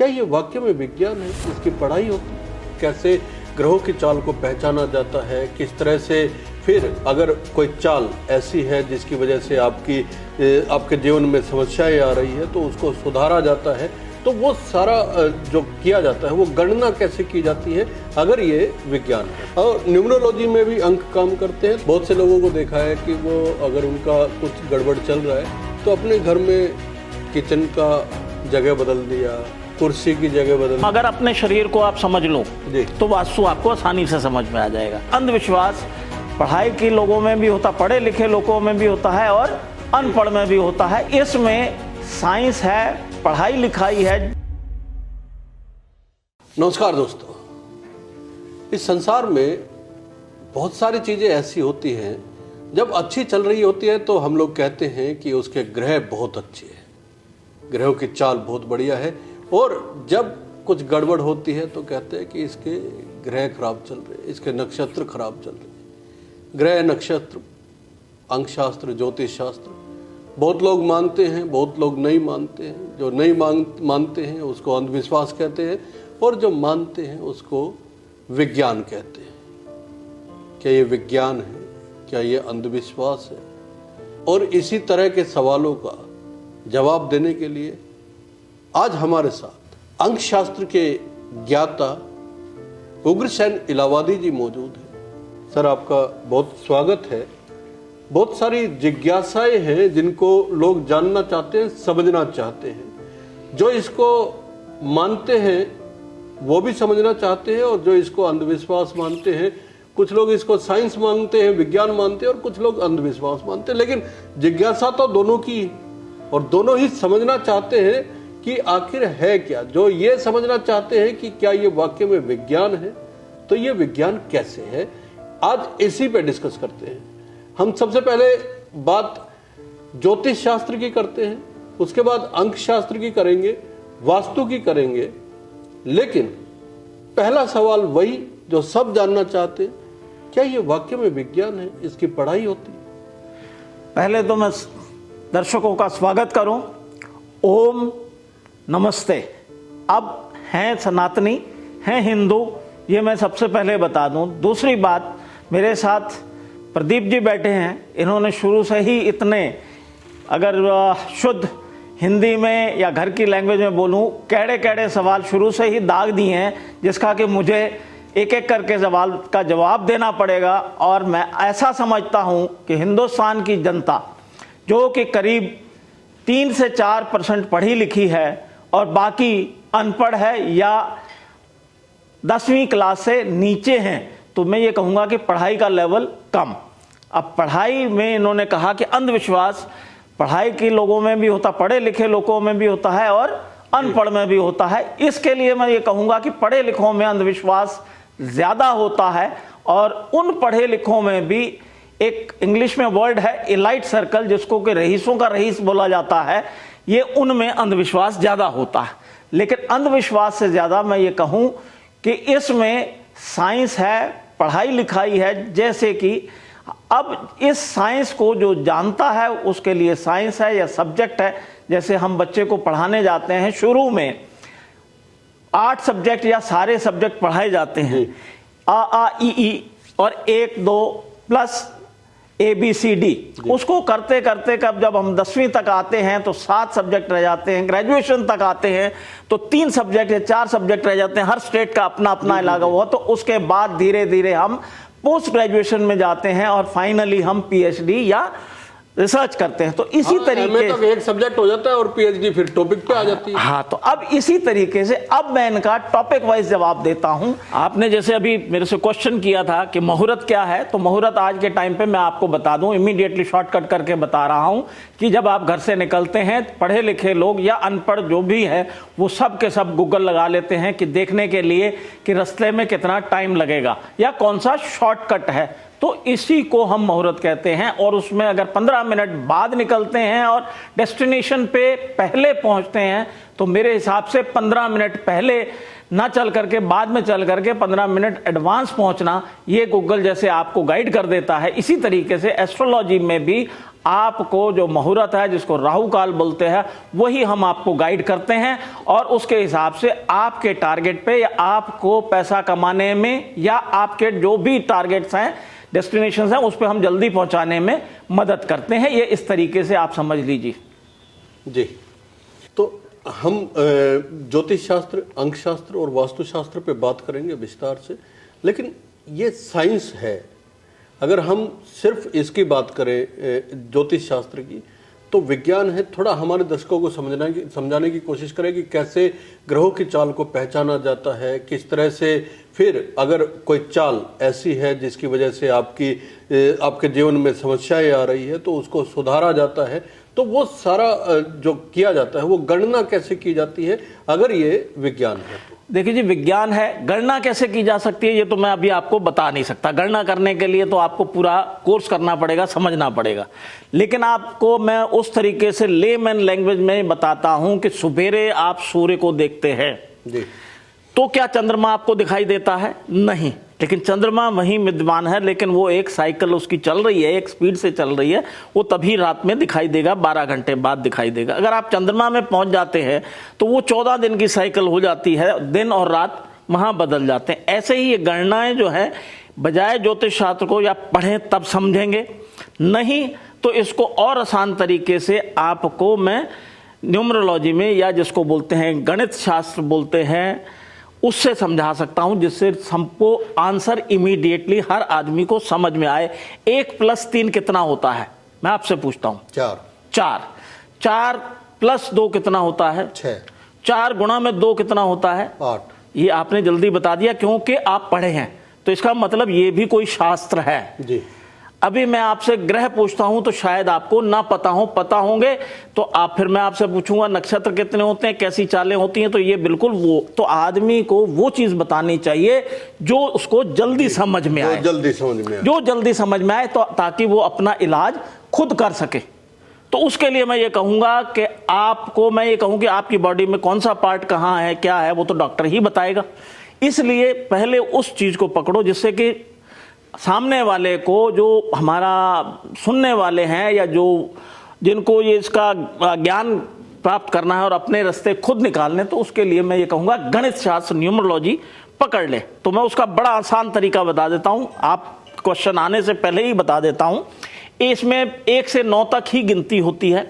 क्या ये वाकई में विज्ञान है? इसकी पढ़ाई होती है? कैसे ग्रहों की चाल को पहचाना जाता है? किस तरह से फिर अगर कोई चाल ऐसी है जिसकी वजह से आपके जीवन में समस्याएं आ रही है तो उसको सुधारा जाता है, तो वो सारा जो किया जाता है वो गणना कैसे की जाती है अगर ये विज्ञान है। और न्यूमरोलॉजी में भी अंक काम करते हैं। बहुत से लोगों को देखा है कि वो अगर उनका कुछ गड़बड़ चल रहा है तो अपने घर में किचन का जगह बदल दिया, कुर्सी की जगह बदल। अगर अपने शरीर को आप समझ लो तो वास्तु आपको आसानी से समझ में आ जाएगा। अंधविश्वास पढ़ाई के लोगों में भी होता, पढ़े लिखे लोगों में भी होता है और अनपढ़ में भी होता है। इसमें साइंस है, पढ़ाई लिखाई है। नमस्कार दोस्तों, इस संसार में बहुत सारी चीजें ऐसी होती हैं, जब अच्छी चल रही होती है तो हम लोग कहते हैं कि उसके ग्रह बहुत अच्छे हैं, ग्रहों की चाल बहुत बढ़िया है। और जब कुछ गड़बड़ होती है तो कहते हैं कि इसके ग्रह खराब चल रहे हैं, इसके नक्षत्र खराब चल रहे हैं। ग्रह, नक्षत्र, अंक शास्त्र, ज्योतिष शास्त्र बहुत लोग मानते हैं, बहुत लोग नहीं मानते हैं। जो नहीं मानते हैं उसको अंधविश्वास कहते हैं और जो मानते हैं उसको विज्ञान कहते हैं। क्या ये विज्ञान है? क्या ये अंधविश्वास है? और इसी तरह के सवालों का जवाब देने के लिए आज हमारे साथ अंक शास्त्र के ज्ञाता उग्रसेन इलाहाबादी जी मौजूद हैं। सर, आपका बहुत स्वागत है। बहुत सारी जिज्ञासाएं हैं जिनको लोग जानना चाहते हैं, समझना चाहते हैं। जो इसको मानते हैं वो भी समझना चाहते हैं और जो इसको अंधविश्वास मानते हैं, कुछ लोग इसको साइंस मानते हैं, विज्ञान मानते हैं और कुछ लोग अंधविश्वास मानते हैं। लेकिन जिज्ञासा तो दोनों की और दोनों ही समझना चाहते हैं कि आखिर है क्या। जो ये समझना चाहते हैं कि क्या ये वाकई में विज्ञान है, तो ये विज्ञान कैसे है, आज इसी पे डिस्कस करते हैं। हम सबसे पहले बात ज्योतिष शास्त्र की करते हैं, उसके बाद अंक शास्त्र की करेंगे, वास्तु की करेंगे। लेकिन पहला सवाल वही जो सब जानना चाहते हैं, क्या ये वाकई में विज्ञान है? इसकी पढ़ाई होती है? पहले तो मैं दर्शकों का स्वागत करूं। ओम नमस्ते। अब हैं सनातनी, हैं हिंदू, ये मैं सबसे पहले बता दूं। दूसरी बात, मेरे साथ प्रदीप जी बैठे हैं। इन्होंने शुरू से ही इतने, अगर शुद्ध हिंदी में या घर की लैंग्वेज में बोलूं, कैड़े कैड़े सवाल शुरू से ही दाग दिए हैं, जिसका कि मुझे एक एक करके सवाल का जवाब देना पड़ेगा। और मैं ऐसा समझता हूं कि हिंदुस्तान की जनता, जो कि करीब 3 से 4% पढ़ी लिखी है और बाकी अनपढ़ है या 10वीं क्लास से नीचे हैं, तो मैं ये कहूँगा कि पढ़ाई का लेवल कम। अब पढ़ाई में इन्होंने कहा कि अंधविश्वास पढ़ाई के लोगों में भी होता, पढ़े लिखे लोगों में भी होता है और अनपढ़ में भी होता है। इसके लिए मैं ये कहूँगा कि पढ़े लिखों में अंधविश्वास ज़्यादा होता है और उन पढ़े लिखों में भी एक इंग्लिश में वर्ड है एलाइट सर्कल, जिसको कि रईसों का रईस बोला जाता है, ये उनमें अंधविश्वास ज़्यादा होता है। लेकिन अंधविश्वास से ज़्यादा मैं ये कहूँ कि इसमें साइंस है, पढ़ाई लिखाई है। जैसे कि अब इस साइंस को जो जानता है उसके लिए साइंस है या सब्जेक्ट है। जैसे हम बच्चे को पढ़ाने जाते हैं, शुरू में 8 सब्जेक्ट या सारे सब्जेक्ट पढ़ाए जाते हैं, आ ई ई और 1 2 प्लस ABCD। उसको करते करते कब जब हम 10वीं तक आते हैं तो 7 सब्जेक्ट रह जाते हैं। ग्रेजुएशन तक आते हैं तो 3 सब्जेक्ट या 4 सब्जेक्ट रह जाते हैं। हर स्टेट का अपना अपना इलाका हुआ। तो उसके बाद धीरे धीरे हम पोस्ट ग्रेजुएशन में जाते हैं और फाइनली हम PhD या रिसर्च करते हैं। तो इसी तरीके तक एक सब्जेक्ट हो जाता है और PhD फिर टॉपिक पे आ जाती है। हाँ, तो अब इसी तरीके से अब मैं इनका टॉपिक वाइज जवाब देता हूं। आपने जैसे अभी मेरे से क्वेश्चन किया था कि मुहूर्त क्या है, तो मुहूर्त आज के टाइम पे मैं आपको बता दूं, इमीडिएटली शॉर्टकट करके बता रहा हूं कि जब आप घर से निकलते हैं, पढ़े लिखे लोग या अनपढ़ जो भी है वो सब के सब गूगल लगा लेते हैं कि देखने के लिए कि रास्ते में कितना टाइम लगेगा या कौन सा शॉर्टकट है। तो इसी को हम मुहूर्त कहते हैं। और उसमें अगर 15 मिनट बाद निकलते हैं और डेस्टिनेशन पे पहले पहुंचते हैं तो मेरे हिसाब से 15 मिनट पहले ना चल करके बाद में चल करके 15 मिनट एडवांस पहुंचना, ये गूगल जैसे आपको गाइड कर देता है। इसी तरीके से एस्ट्रोलॉजी में भी आपको जो मुहूर्त है, जिसको राहु काल बोलते हैं, वही हम आपको गाइड करते हैं और उसके हिसाब से आपके टारगेट पे या आपको पैसा कमाने में या आपके जो भी टारगेट्स हैं, डेस्टिनेशंस हैं, उस पर हम जल्दी पहुंचाने में मदद करते हैं। ये इस तरीके से आप समझ लीजिए जी। तो हम ज्योतिष शास्त्र, अंक शास्त्र और वास्तुशास्त्र पे बात करेंगे विस्तार से, लेकिन ये साइंस है। अगर हम सिर्फ इसकी बात करें ज्योतिष शास्त्र की, तो विज्ञान है। थोड़ा हमारे दर्शकों को समझाने की कोशिश करें कि कैसे ग्रहों की चाल को पहचाना जाता है, किस तरह से फिर अगर कोई चाल ऐसी है जिसकी वजह से आपके जीवन में समस्याएं आ रही है तो उसको सुधारा जाता है। तो वो सारा जो किया जाता है वो गणना कैसे की जाती है, अगर ये विज्ञान है तो? देखिए जी, विज्ञान है, गणना कैसे की जा सकती है ये तो मैं अभी आपको बता नहीं सकता। गणना करने के लिए तो आपको पूरा कोर्स करना पड़ेगा, समझना पड़ेगा। लेकिन आपको मैं उस तरीके से लेमैन लैंग्वेज में बताता हूं कि सवेरे आप सूर्य को देखते हैं जी, तो क्या चंद्रमा आपको दिखाई देता है? नहीं। लेकिन चंद्रमा वहीं विद्यमान है, लेकिन वो एक साइकिल उसकी चल रही है, एक स्पीड से चल रही है, वो तभी रात में दिखाई देगा, 12 घंटे बाद दिखाई देगा। अगर आप चंद्रमा में पहुंच जाते हैं तो वो 14 दिन की साइकिल हो जाती है, दिन और रात वहां बदल जाते हैं। ऐसे ही ये गणनाएं जो है, बजाय ज्योतिष शास्त्र को या पढ़ें तब समझेंगे, नहीं तो इसको और आसान तरीके से आपको मैं न्यूमरोलॉजी में, या जिसको बोलते हैं गणित शास्त्र बोलते हैं, उससे समझा सकता हूं, जिससे हमको आंसर इमीडिएटली हर आदमी को समझ में आए। 1 + 3 कितना होता है? मैं आपसे पूछता हूं। 4 + 2 कितना होता है? 6 4 गुणा में 2 कितना होता है? 8 ये आपने जल्दी बता दिया क्योंकि आप पढ़े हैं, तो इसका मतलब ये भी कोई शास्त्र है जी। अभी मैं आपसे ग्रह पूछता हूं तो शायद आपको ना पता होंगे तो आप, फिर मैं आपसे पूछूंगा नक्षत्र कितने होते हैं, कैसी चालें होती हैं, तो ये बिल्कुल वो, तो आदमी को वो चीज बतानी चाहिए जो उसको जल्दी समझ में आए, जल्दी समझ में आए, जो जल्दी समझ में आए, तो ताकि वो अपना इलाज खुद कर सके। तो उसके लिए मैं ये कहूंगा कि आपको, मैं ये कहूं कि आपकी बॉडी में कौन सा पार्ट कहां है, क्या है, वो तो डॉक्टर ही बताएगा। इसलिए पहले उस चीज को पकड़ो जिससे कि सामने वाले को, जो हमारा सुनने वाले हैं या जो जिनको ये इसका ज्ञान प्राप्त करना है और अपने रास्ते खुद निकालने, तो उसके लिए मैं ये कहूँगा गणित शास्त्र, न्यूमरोलॉजी पकड़ ले। तो मैं उसका बड़ा आसान तरीका बता देता हूँ, आप क्वेश्चन आने से पहले ही बता देता हूँ। इसमें 1 से 9 तक ही गिनती होती है,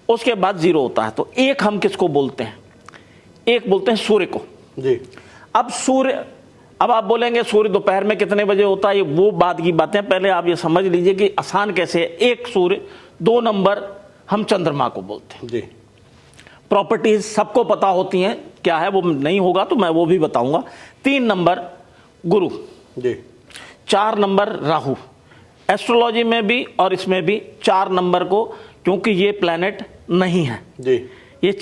उसके बाद 0 होता है। तो 1 हम किसको बोलते हैं? 1 बोलते हैं सूर्य को जी। अब सूर्य, अब आप बोलेंगे सूर्य दोपहर में कितने बजे होता है, ये वो बात की बातें, पहले आप ये समझ लीजिए कि आसान कैसे है। 1 सूर्य, 2 नंबर हम चंद्रमा को बोलते हैं। जी। प्रॉपर्टीज सबको पता होती हैं, क्या है वो नहीं होगा तो मैं वो भी बताऊंगा। 3 नंबर गुरु जी। 4 नंबर राहु। एस्ट्रोलॉजी में भी और इसमें भी 4 नंबर को, क्योंकि ये प्लैनेट नहीं है जी, ये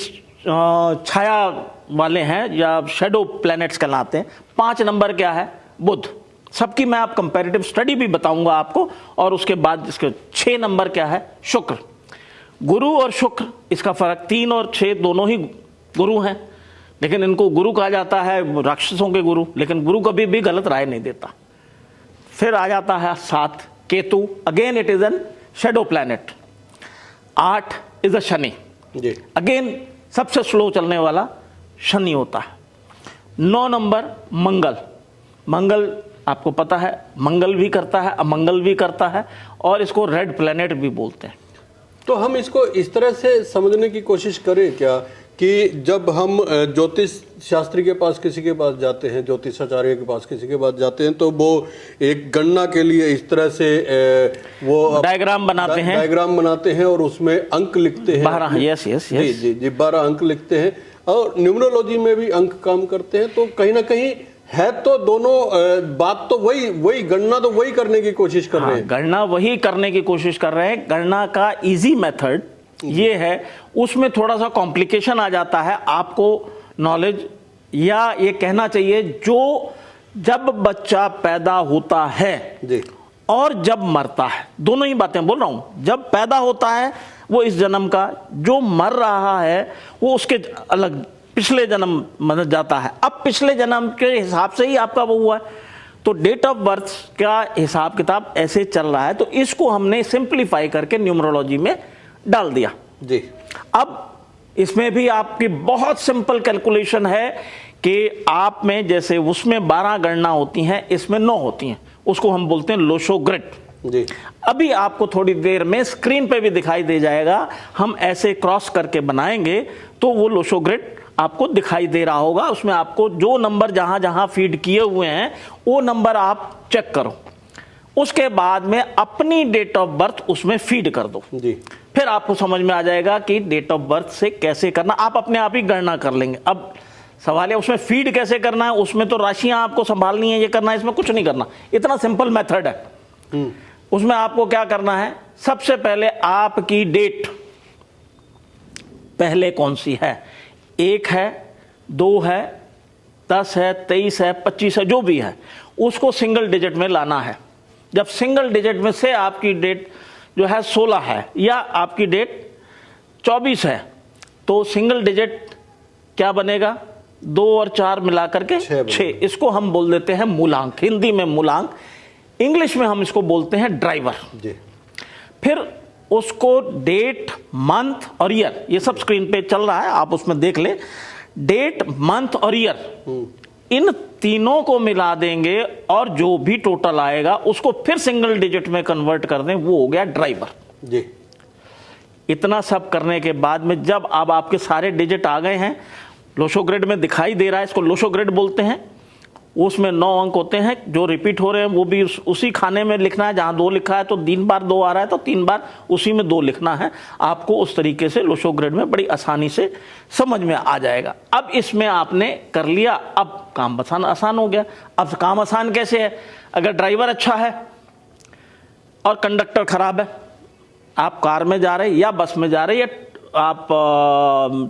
छाया वाले हैं या शेडो प्लैनेट्स कहलाते हैं। 5 नंबर क्या है? बुध। सबकी मैं आप कंपैरेटिव स्टडी भी बताऊंगा आपको, और उसके बाद इसके 6 नंबर क्या है? शुक्र। गुरु और शुक्र, इसका फर्क 3 और 6 दोनों ही गुरु हैं, लेकिन इनको गुरु कहा जाता है, राक्षसों के गुरु, लेकिन गुरु कभी भी गलत राय नहीं देता। फिर आ जाता है 7 Ketu, again it is an shadow planet. 8 is a Shani, again सबसे स्लो चलने वाला शनि होता है। 9 नंबर मंगल। मंगल आपको पता है, मंगल भी करता है, अमंगल भी करता है, और इसको रेड प्लैनेट भी बोलते हैं। तो हम इसको इस तरह से समझने की कोशिश करें क्या कि जब हम ज्योतिष शास्त्री के पास किसी के पास जाते हैं, ज्योतिषाचार्य के पास किसी के पास जाते हैं, तो वो एक गणना के लिए इस तरह से वो डायग्राम बनाते हैं और उसमें अंक लिखते हैं। 12, यस। जी 12 अंक लिखते हैं, और न्यूमरोलॉजी में भी अंक काम करते हैं। तो कहीं ना कहीं है तो दोनों बात तो वही गणना तो वही करने की कोशिश कर रहे हैं। गणना वही करने की कोशिश कर रहे हैं। गणना का इजी मेथड ये है, उसमें थोड़ा सा कॉम्प्लिकेशन आ जाता है आपको नॉलेज, या ये कहना चाहिए जो जब बच्चा पैदा होता है जी, और जब मरता है, दोनों ही बातें बोल रहा हूं। जब पैदा होता है वो इस जन्म का, जो मर रहा है वो उसके अलग पिछले जन्म मर जाता है। अब पिछले जन्म के हिसाब से ही आपका वो हुआ है, तो डेट ऑफ बर्थ का हिसाब किताब ऐसे चल रहा है, तो इसको हमने सिंप्लीफाई करके न्यूमरोलॉजी में डाल दिया जी। अब इसमें भी आपकी बहुत सिंपल कैलकुलेशन है कि आप में जैसे उसमें 12 गणना होती हैं, इसमें 9 होती हैं, उसको हम बोलते हैं लोशो ग्रिड जी। अभी आपको थोड़ी देर में स्क्रीन पे भी दिखाई दे जाएगा, हम ऐसे क्रॉस करके बनाएंगे तो वो लोशो ग्रिड आपको दिखाई दे रहा होगा। उसमें आपको जो नंबर जहां जहां फीड किए हुए हैं वो नंबर आप चेक करो, उसके बाद में अपनी डेट ऑफ बर्थ उसमें फीड कर दो जी। फिर आपको समझ में आ जाएगा कि डेट ऑफ बर्थ से कैसे करना, आप अपने आप ही गणना कर लेंगे। अब सवाल है उसमें फीड कैसे करना है, उसमें तो राशियां आपको संभालनी है, ये करना है, इसमें कुछ नहीं करना, इतना सिंपल मेथड है। उसमें आपको क्या करना है, सबसे पहले आपकी डेट पहले कौन सी है, 1 है, 2 है, 10 है, 23 है, 25 है, जो भी है उसको सिंगल डिजिट में लाना है। जब सिंगल डिजिट में से आपकी डेट जो है 16 है या आपकी डेट 24 है तो सिंगल डिजिट क्या बनेगा, 2 और 4 मिलाकर के 6। इसको हम बोल देते हैं मूलांक, हिंदी में मूलांक, इंग्लिश में हम इसको बोलते हैं ड्राइवर जी। फिर उसको डेट, मंथ और ईयर, ये सब स्क्रीन पे चल रहा है, आप उसमें देख ले, डेट, मंथ और ईयर, इन तीनों को मिला देंगे और जो भी टोटल आएगा उसको फिर सिंगल डिजिट में कन्वर्ट कर दें, वो हो गया ड्राइवर जी। इतना सब करने के बाद में जब अब आपके सारे डिजिट आ गए हैं, लोशो ग्रिड में दिखाई दे रहा है, इसको लोशो ग्रिड बोलते हैं, उसमें 9 अंक होते हैं जो रिपीट हो रहे हैं, वो भी उसी खाने में लिखना है, जहां 2 लिखा है तो 3 बार 2 आ रहा है तो 3 बार उसी में 2 लिखना है। आपको उस तरीके से लोशो ग्रिड में बड़ी आसानी से समझ में आ जाएगा। अब इसमें आपने कर लिया, अब काम आसान हो गया। अब काम आसान कैसे है, अगर ड्राइवर अच्छा है और कंडक्टर खराब है, आप कार में जा रहे हैं या बस में जा रहे हैं या आप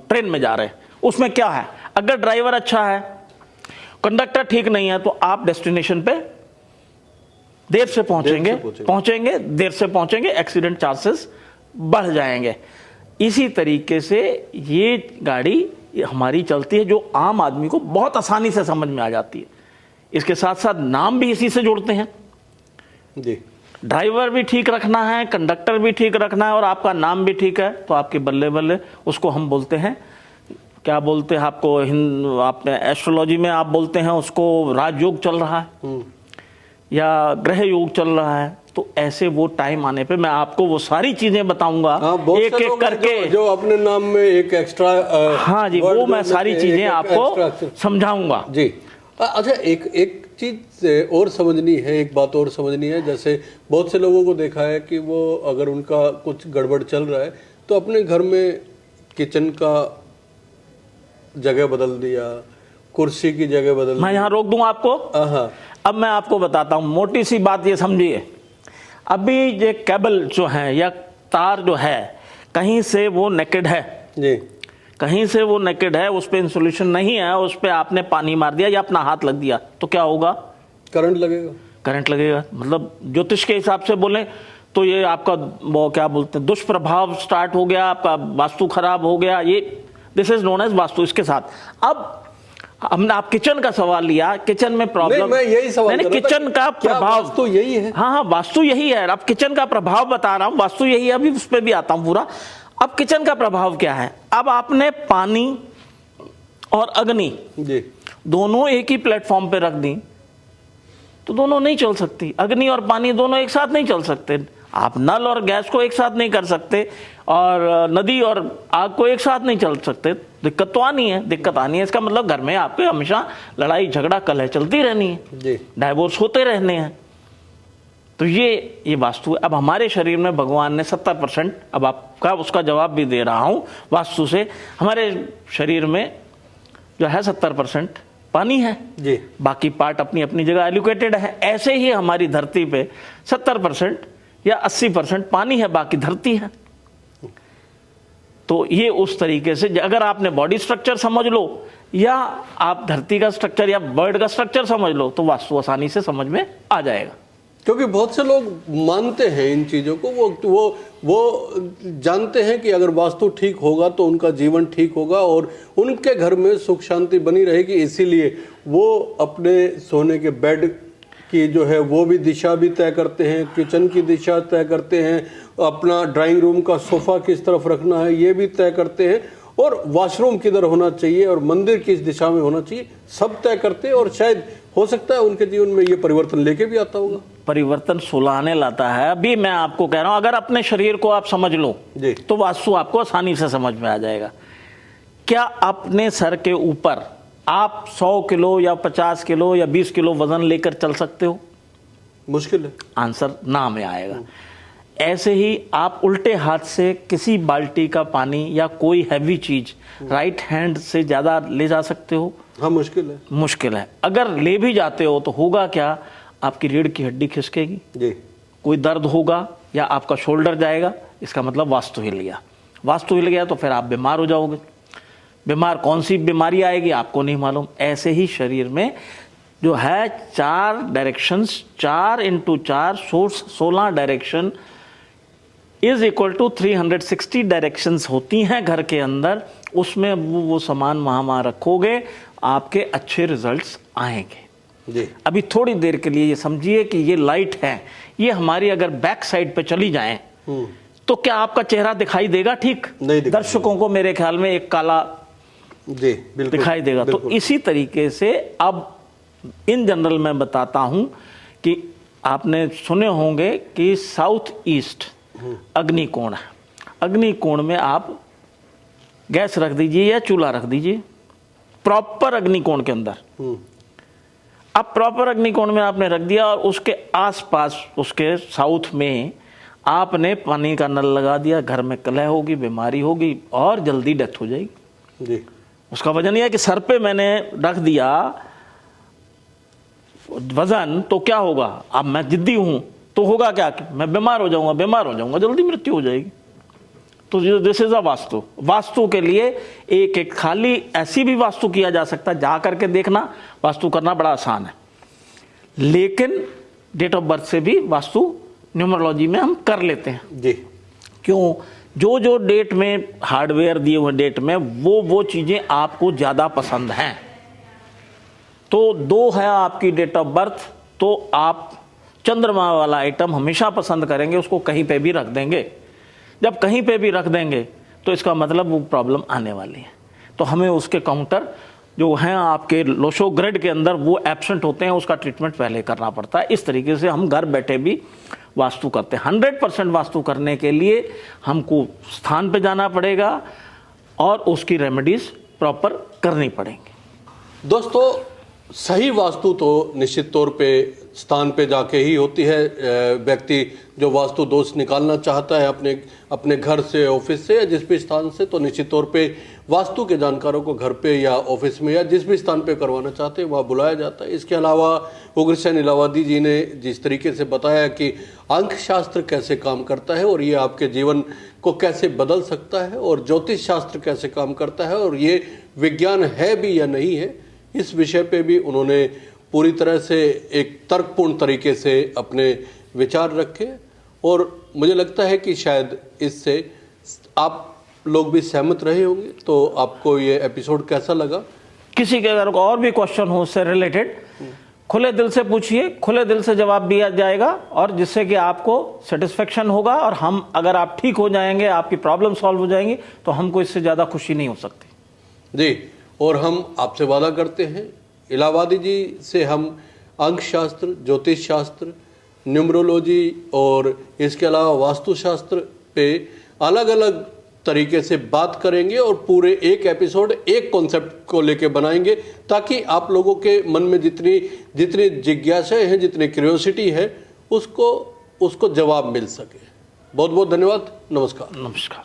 ट्रेन में जा रहे हैं, उसमें क्या है, अगर ड्राइवर अच्छा है, कंडक्टर ठीक नहीं है, तो आप डेस्टिनेशन पे देर से पहुंचेंगे, देर से पहुंचेंगे, एक्सीडेंट चांसेस बढ़ जाएंगे। इसी तरीके से ये गाड़ी हमारी चलती है जो आम आदमी को बहुत आसानी से समझ में आ जाती है। इसके साथ साथ नाम भी इसी से जोड़ते हैं जी। ड्राइवर भी ठीक रखना है, कंडक्टर भी ठीक रखना है और आपका नाम भी ठीक है, तो आपके बल्ले बल्ले, उसको हम बोलते हैं, क्या बोलते हैं आपको, आपने एस्ट्रोलॉजी में आप बोलते हैं उसको राजयोग चल रहा है या ग्रह योग चल रहा है। तो ऐसे वो टाइम आने पे मैं आपको वो सारी चीजें बताऊंगा एक एक करके, जो अपने नाम में एक एक्स्ट्रा हाँ जी, वो मैं सारी चीजें आपको समझाऊंगा जी। अच्छा, एक चीज और समझनी है, एक बात और समझनी है, जैसे बहुत से लोगों को देखा है कि वो अगर उनका कुछ गड़बड़ चल रहा है तो अपने घर में किचन का जगह बदल दिया, कुर्सी की जगह बदल, मैं यहाँ रोक दूं आपको। अब मैं आपको बताता हूँ, मोटी सी बात ये समझिए, अभी ये केबल जो है या तार जो है कहीं से वो नेकेड है जी, कहीं से वो नेकेड है, उस पर इंसुलेशन नहीं है, उस पर आपने पानी मार दिया या अपना हाथ लग दिया तो क्या होगा, करंट लगेगा। करंट लगेगा, मतलब ज्योतिष के हिसाब से बोले तो ये आपका वो क्या बोलते हैं दुष्प्रभाव स्टार्ट हो गया, आपका वास्तु खराब हो गया, ये this is known as Vastu. इसके साथ अब हमने आप किचन का सवाल लिया, किचन में प्रॉब्लम, मैं यही सवाल नहीं, किचन का प्रभाव तो यही है। हाँ, वास्तु यही है। अब किचन का प्रभाव बता रहा हूं, वास्तु यही है, अभी उस पर भी आता हूं पूरा। अब किचन का प्रभाव क्या है, अब आपने पानी और अग्नि जी दोनों एक ही प्लेटफॉर्म पे रख दी तो दोनों नहीं चल सकती, अग्नि और पानी दोनों एक साथ नहीं चल सकते, आप नल और गैस को एक साथ नहीं कर सकते और नदी और आग को एक साथ नहीं चल सकते। दिक्कत तो आनी है, दिक्कत आनी है, इसका मतलब घर में आपके हमेशा लड़ाई झगड़ा कलह चलती रहनी है, डाइवोर्स होते रहने हैं। तो ये वास्तु है। अब हमारे शरीर में भगवान ने 70%, अब आपका उसका जवाब भी दे रहा हूं वास्तु से, हमारे शरीर में जो है 70% पानी है जी, बाकी पार्ट अपनी अपनी जगह एलोकेटेड है। ऐसे ही हमारी धरती पे 70% या 80% पानी है, बाकी धरती है। तो ये उस तरीके से अगर आपने बॉडी स्ट्रक्चर समझ लो या आप धरती का स्ट्रक्चर या बर्ड का स्ट्रक्चर समझ लो तो वास्तु आसानी से समझ में आ जाएगा। क्योंकि बहुत से लोग मानते हैं इन चीज़ों को, वो जानते हैं कि अगर वास्तु ठीक होगा तो उनका जीवन ठीक होगा और उनके घर में सुख शांति बनी रहेगी, इसीलिए वो अपने सोने के बेड कि जो है वो भी दिशा भी तय करते हैं, किचन की दिशा तय करते हैं, अपना ड्राइंग रूम का सोफ़ा किस तरफ रखना है ये भी तय करते हैं, और वॉशरूम किधर होना चाहिए और मंदिर किस दिशा में होना चाहिए सब तय करते हैं। और शायद हो सकता है उनके जीवन में ये परिवर्तन लेके भी आता होगा। परिवर्तन सुलाने लाता है। अभी मैं आपको कह रहा हूं, अगर अपने शरीर को आप समझ लो जी, तो वास्तु आपको आसानी से समझ में आ जाएगा। क्या अपने सर के ऊपर आप 100 किलो या 50 किलो या 20 किलो वजन लेकर चल सकते हो? मुश्किल है। आंसर ना में आएगा। ऐसे ही आप उल्टे हाथ से किसी बाल्टी का पानी या कोई हैवी चीज राइट हैंड से ज्यादा ले जा सकते हो? हाँ, मुश्किल है। मुश्किल है। अगर ले भी जाते हो तो होगा क्या? आपकी रीढ़ की हड्डी खिसकेगी जी, कोई दर्द होगा या आपका शोल्डर जाएगा, इसका मतलब वास्तु हिल गया। वास्तु हिल गया तो फिर आप बीमार हो जाओगे। बीमार कौन सी बीमारी आएगी आपको नहीं मालूम। ऐसे ही शरीर में जो है 4 directions, 4 × 4 source 16 direction is equal to 360 directions होती हैं घर के अंदर। उसमें वो सामान वहाँ रखोगे, आपके अच्छे रिजल्ट्स आएंगे। जी। अभी थोड़ी देर के लिए ये समझिए कि ये लाइट है, ये हमारी अगर बैक साइड पे चली जाए तो क्या आपका चेहरा दिखाई देगा? ठीक नहीं दिखाई। दर्शकों को मेरे ख्याल में एक काला जी बिल्कुल दिखाई देगा। तो इसी तरीके से अब इन जनरल मैं बताता हूं कि आपने सुने होंगे कि साउथ ईस्ट अग्निकोण है। अग्निकोण में आप गैस रख दीजिए या चूल्हा रख दीजिए, प्रॉपर अग्निकोण के अंदर। अब प्रॉपर अग्निकोण में आपने रख दिया और उसके आसपास, उसके साउथ में आपने पानी का नल लगा दिया, घर में कलह होगी, बीमारी होगी और जल्दी डेथ हो जाएगी। जी। उसका वजन यह है कि सर पे मैंने रख दिया वजन, तो क्या होगा? अब मैं जिद्दी हूं तो होगा क्या कि मैं बीमार हो जाऊंगा, जल्दी मृत्यु हो जाएगी। तो this is a vastu. Vastu के लिए एक एक खाली ऐसी भी वास्तु किया जा सकता है, जा करके देखना, वास्तु करना बड़ा आसान है। लेकिन डेट ऑफ बर्थ से भी वास्तु न्यूमरोलॉजी में हम कर लेते हैं। जी। क्यों? जो डेट में हार्डवेयर दिए हुए डेट में वो चीजें आपको ज्यादा पसंद हैं। तो 2 है आपकी डेट ऑफ बर्थ, तो आप चंद्रमा वाला आइटम हमेशा पसंद करेंगे, उसको कहीं पे भी रख देंगे। जब कहीं पे भी रख देंगे तो इसका मतलब वो प्रॉब्लम आने वाली है। तो हमें उसके काउंटर जो हैं आपके लोशो ग्रिड के अंदर वो एब्सेंट होते हैं, उसका ट्रीटमेंट पहले करना पड़ता है। इस तरीके से हम घर बैठे भी वास्तु करते हैं। 100% वास्तु करने के लिए हमको स्थान पे जाना पड़ेगा और उसकी रेमेडीज प्रॉपर करनी पड़ेंगी। दोस्तों, सही वास्तु तो निश्चित तौर पे स्थान पे जाके ही होती है। व्यक्ति जो वास्तु दोष निकालना चाहता है अपने घर से, ऑफिस से या जिस भी स्थान से, तो निश्चित तौर पे वास्तु के जानकारों को घर पे या ऑफिस में या जिस भी स्थान पे करवाना चाहते हैं वहाँ बुलाया जाता है। इसके अलावा उग्रसेन इलाहाबादी जी ने जिस तरीके से बताया कि अंक शास्त्र कैसे काम करता है और ये आपके जीवन को कैसे बदल सकता है, और ज्योतिष शास्त्र कैसे काम करता है और ये विज्ञान है भी या नहीं है, इस विषय पे भी उन्होंने पूरी तरह से एक तर्कपूर्ण तरीके से अपने विचार रखे। और मुझे लगता है कि शायद इससे आप लोग भी सहमत रहे होंगे। तो आपको ये एपिसोड कैसा लगा? किसी के अगर और भी क्वेश्चन हो उससे रिलेटेड, खुले दिल से पूछिए, खुले दिल से जवाब दिया जाएगा, और जिससे कि आपको सेटिस्फेक्शन होगा। और हम, अगर आप ठीक हो जाएंगे, आपकी प्रॉब्लम सॉल्व हो जाएंगी, तो हमको इससे ज़्यादा खुशी नहीं हो सकती। जी। और हम आपसे वादा करते हैं, इलाहाबादी जी से हम अंक शास्त्र, ज्योतिष शास्त्र, न्यूमरोलॉजी और इसके अलावा वास्तुशास्त्र पे अलग अलग तरीके से बात करेंगे और पूरे एक एपिसोड एक कॉन्सेप्ट को लेके बनाएंगे, ताकि आप लोगों के मन में जितनी जिज्ञासाएं हैं, जितनी क्यूरियोसिटी है, उसको जवाब मिल सके। बहुत बहुत धन्यवाद। नमस्कार। नमस्कार।